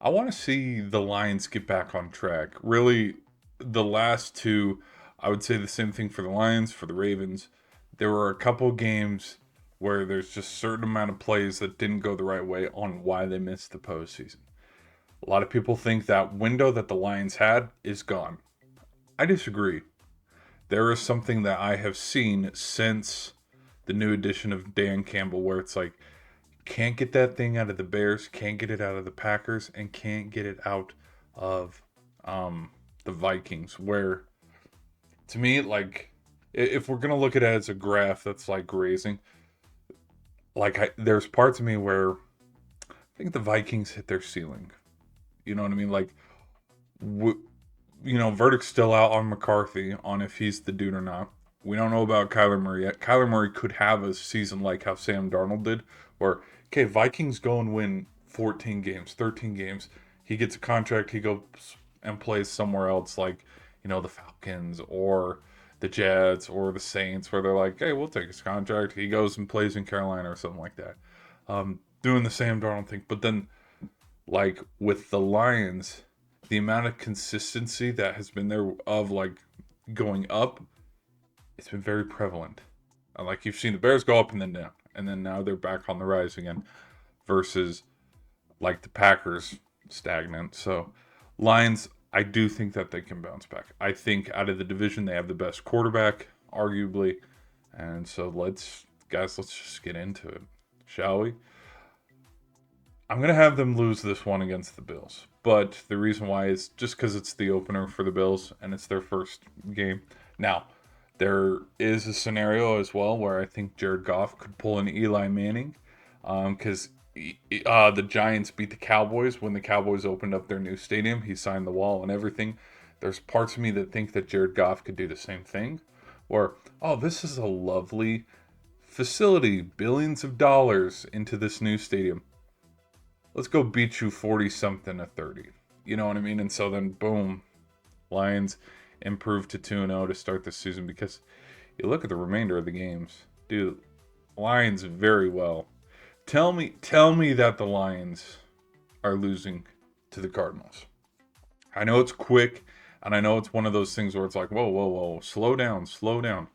I want to see the Lions get back on track. Really, the last two, I would say the same thing for the Lions, for the Ravens. There were a couple games where there's just certain amount of plays that didn't go the right way on why they missed the postseason. A lot of people think that window that the Lions had is gone. I disagree. There is something that I have seen since the new addition of Dan Campbell where it's like, can't get that thing out of the Bears, can't get it out of the Packers, and can't get it out of the Vikings. Where, to me, like, if we're gonna look at it as a graph that's like grazing, there's parts of me where I think the Vikings hit their ceiling. You know what I mean? Like, w- verdict's still out on McCarthy on if he's the dude or not. We don't know about Kyler Murray yet. Kyler Murray could have a season like how Sam Darnold did, where, okay, Vikings go and win 14 games, 13 games. He gets a contract, he goes and plays somewhere else, like, the Falcons or the Jets or the Saints, where they're like, hey, we'll take his contract. He goes and plays in Carolina or something like that. Doing the Sam Darnold thing. But then, like, with the Lions, the amount of consistency that has been there of like going up, it's been very prevalent. Like you've seen the Bears go up and then down, and then now they're back on the rise again. Versus like the Packers stagnant. So Lions, I do think that they can bounce back. I think out of the division they have the best quarterback, arguably, and so let's just get into it, shall we? I'm gonna have them lose this one against the Bills, but the reason why is just because it's the opener for the Bills and it's their first game. Now, there is a scenario as well where I think Jared Goff could pull an Eli Manning, because the Giants beat the Cowboys when the Cowboys opened up their new stadium. He signed the wall and everything. There's parts of me that think that Jared Goff could do the same thing, or this is a lovely facility, billions of dollars into this new stadium, let's go beat you 40 something to 30. You know what I mean? And so then, boom, Lions improved to 2-0 to start the season because you look at the remainder of the games. Dude, Lions very well. Tell me that the Lions are losing to the Cardinals. I know it's quick, and I know it's one of those things where it's like, whoa, whoa, whoa, slow down, slow down.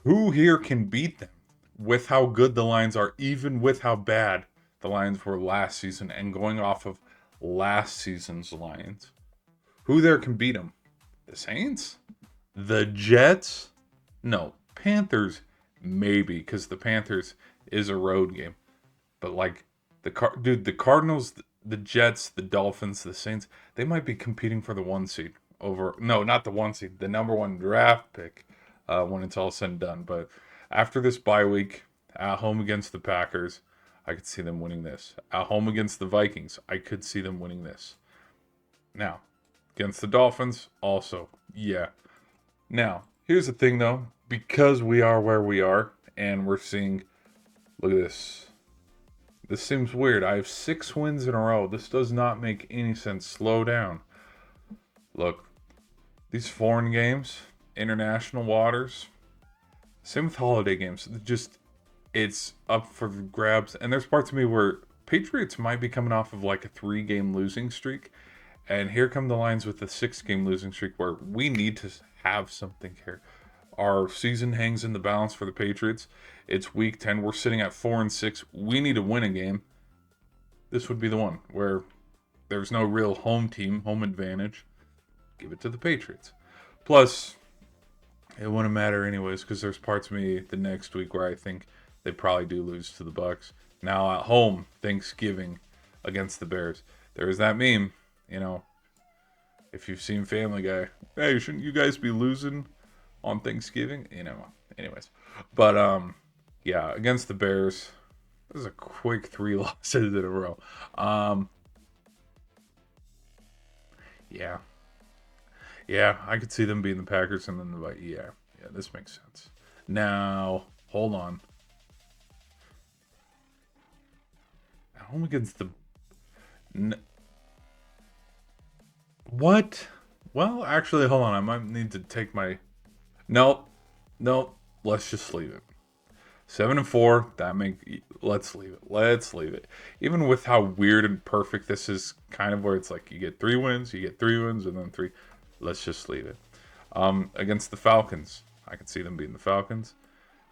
Who here can beat them with how good the Lions are, even with how bad the Lions were last season and going off of last season's Lions? Who there can beat them? The Saints? The Jets? No. Panthers? Maybe, because the Panthers is a road game. But like the Cardinals, the Jets, the Dolphins, the Saints, they might be competing for the one seed over. No, not the one seed, the number one draft pick when it's all said and done. But after this bye week, at home against the Packers, I could see them winning this. At home against the Vikings, I could see them winning this. Now, against the Dolphins, also, yeah. Now, here's the thing though, because we are where we are, and we're seeing, look at this. This seems weird. I have 6 wins in a row. This does not make any sense. Slow down. Look, these foreign games, international waters, same with holiday games. It's up for grabs. And there's parts of me where Patriots might be coming off of like a 3-game losing streak. And here come the Lions with a 6-game losing streak where we need to have something here. Our season hangs in the balance for the Patriots. It's week 10. We're sitting at 4-6. We need to win a game. This would be the one where there's no real home team, home advantage. Give it to the Patriots. Plus, it wouldn't matter anyways because there's parts of me the next week where I think they probably do lose to the Bucks. Now at home, Thanksgiving against the Bears. There is that meme, if you've seen Family Guy. Hey, shouldn't you guys be losing on Thanksgiving? Anyways. But yeah, against the Bears, this is a quick 3 losses in a row. Yeah. Yeah, I could see them beating the Packers and then yeah, this makes sense. Now, hold on. At home against the what? Well, actually, hold on. I might need to take my. Nope. Nope. Let's just leave it. 7-4. Let's leave it. Let's leave it. Even with how weird and perfect this is, kind of where it's like you get 3 wins, you get 3 wins, and then three. Let's just leave it. Against the Falcons, I can see them beating the Falcons.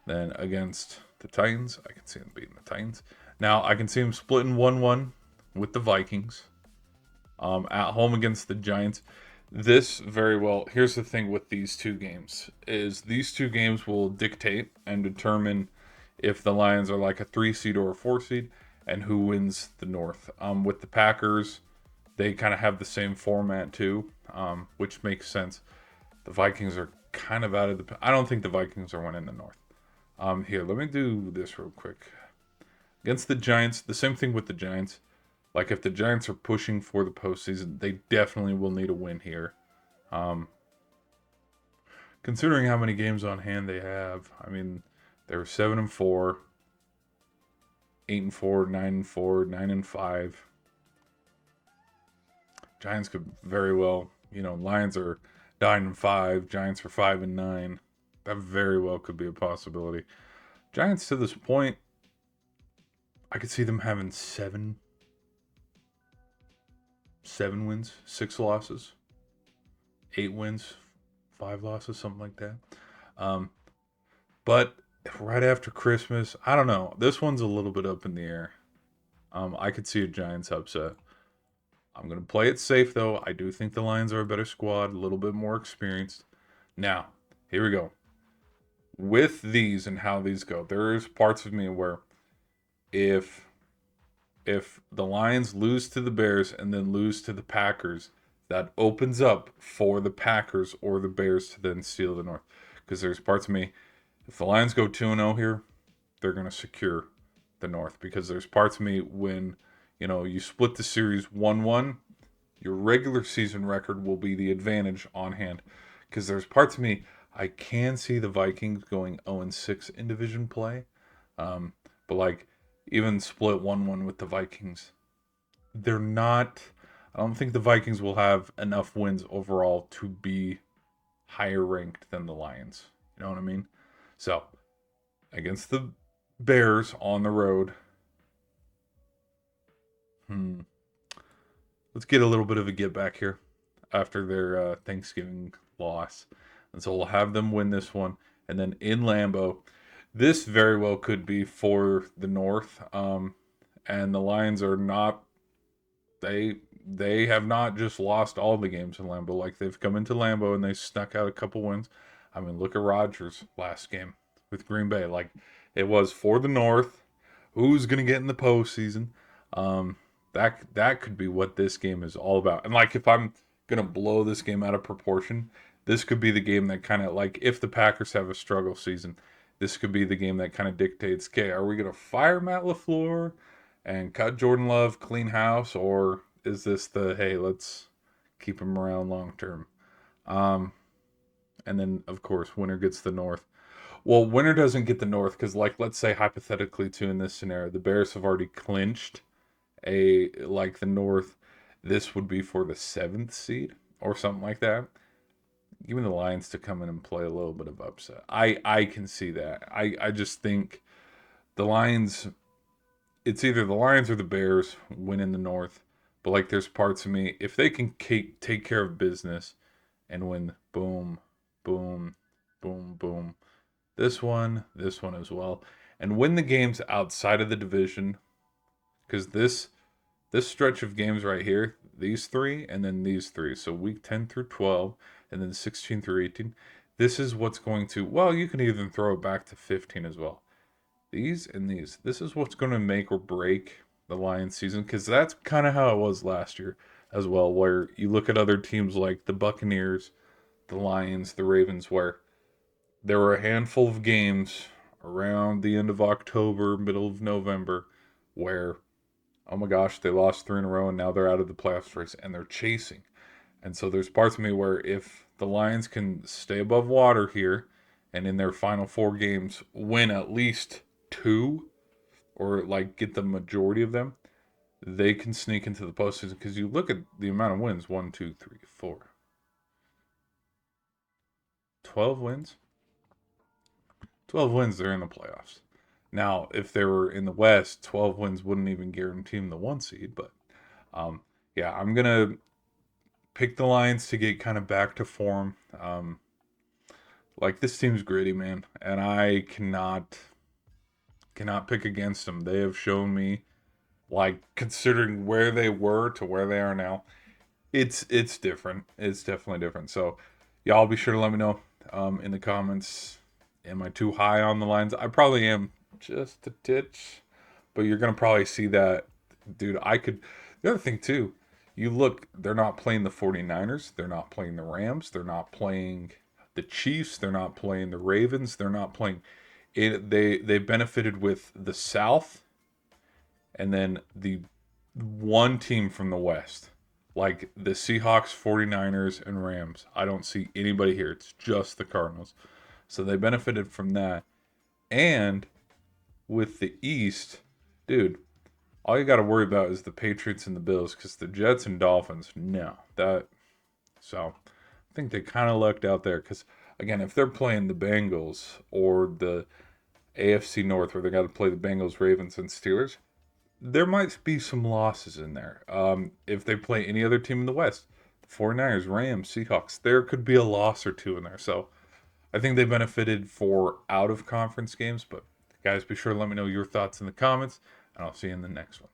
Then against the Titans, I can see them beating the Titans. Now I can see them splitting 1-1 with the Vikings. At home against the Giants. This very well. Here's the thing with these two games: is these two games will dictate and determine if the Lions are like a 3 seed or a 4 seed, and who wins the North. With the Packers, they kind of have the same format too, which makes sense. The Vikings are kind of out of the. I don't think the Vikings are winning the North. Here, let me do this real quick. Against the Giants, the same thing with the Giants. Like if the Giants are pushing for the postseason, they definitely will need a win here. Um, Considering how many games on hand they have, I mean, they're 7-4, 8-4, 9-4, 9-5. Giants could very well, Lions are 9-5, Giants are 5-9. That very well could be a possibility. Giants to this point, I could see them having seven wins, 6 losses, 8 wins, 5 losses, something like that. Um, but right after Christmas, I don't know. This one's a little bit up in the air. I could see a Giants upset. I'm going to play it safe, though. I do think the Lions are a better squad, a little bit more experienced. Now, here we go. With these and how these go, there's parts of me where if the Lions lose to the Bears and then lose to the Packers, that opens up for the Packers or the Bears to then steal the North. Because there's parts of me, if the Lions go 2-0 here, they're going to secure the North. Because there's parts of me when, you split the series 1-1, your regular season record will be the advantage on hand. Because there's parts of me, I can see the Vikings going 0-6 in division play. But like, even split 1-1 with the Vikings, they're not. I don't think the Vikings will have enough wins overall to be higher ranked than the Lions. You know what I mean? So, against the Bears on the road, let's get a little bit of a get back here after their Thanksgiving loss. And so we'll have them win this one. And then in Lambeau, this very well could be for the North. And the Lions are not. They have not just lost all the games in Lambeau. Like they've come into Lambeau and they snuck out a couple wins. I mean, look at Rodgers' last game with Green Bay. Like it was for the North. Who's gonna get in the postseason? That could be what this game is all about. And like if I'm gonna blow this game out of proportion, this could be the game that kind of like if the Packers have a struggle season, this could be the game that kind of dictates. Okay, are we gonna fire Matt LaFleur and cut Jordan Love, clean house, or is this the hey, let's keep him around long term? And then of course, winner gets the North. Well, winner doesn't get the North because, like, let's say hypothetically, too, in this scenario, the Bears have already clinched the North. This would be for the 7th seed or something like that. Giving the Lions to come in and play a little bit of upset. I can see that. I just think the Lions. It's either the Lions or the Bears win in the North. But like, there's parts of me if they can take care of business and win, boom, boom, boom, boom. This one as well, and win the games outside of the division, because this stretch of games right here, these three and then these three, so week 10 through 12, and then 16 through 18, this is what's going to. Well, you can even throw it back to 15 as well. These and these. This is what's going to make or break the Lions season, because that's kind of how it was last year as well, where you look at other teams like the Buccaneers, the Lions, the Ravens, where there were a handful of games around the end of October, middle of November, where, oh my gosh, they lost 3 in a row and now they're out of the playoffs race and they're chasing. And so there's parts of me where if the Lions can stay above water here and in their final 4 games win at least 2 or like get the majority of them, they can sneak into the postseason. Because you look at the amount of wins 1, 2, 3, 4. 12 wins? 12 wins, they're in the playoffs. Now, if they were in the West, 12 wins wouldn't even guarantee them the 1 seed. But um, yeah, I'm gonna pick the Lions to get kind of back to form. Like this team's gritty, man, and I cannot pick against them. They have shown me, like, considering where they were to where they are now, it's different. It's definitely different. So y'all be sure to let me know in the comments. Am I too high on the Lions? I probably am, just a titch, but you're gonna probably see that, dude. I could. The other thing too, you look, they're not playing the 49ers, they're not playing the Rams, they're not playing the Chiefs, they're not playing the Ravens, they're not playing it. They benefited with the South, and then the one team from the West, like the Seahawks, 49ers, and Rams. I don't see anybody here. It's just the Cardinals. So they benefited from that. And with the East, dude, all you got to worry about is the Patriots and the Bills, because the Jets and Dolphins, no. So I think they kind of lucked out there, because again, if they're playing the Bengals or the AFC North, where they got to play the Bengals, Ravens, and Steelers, there might be some losses in there. If they play any other team in the West, 49ers, Rams, Seahawks, there could be a loss or two in there. So I think they benefited for out of conference games. But guys, be sure to let me know your thoughts in the comments, and I'll see you in the next one.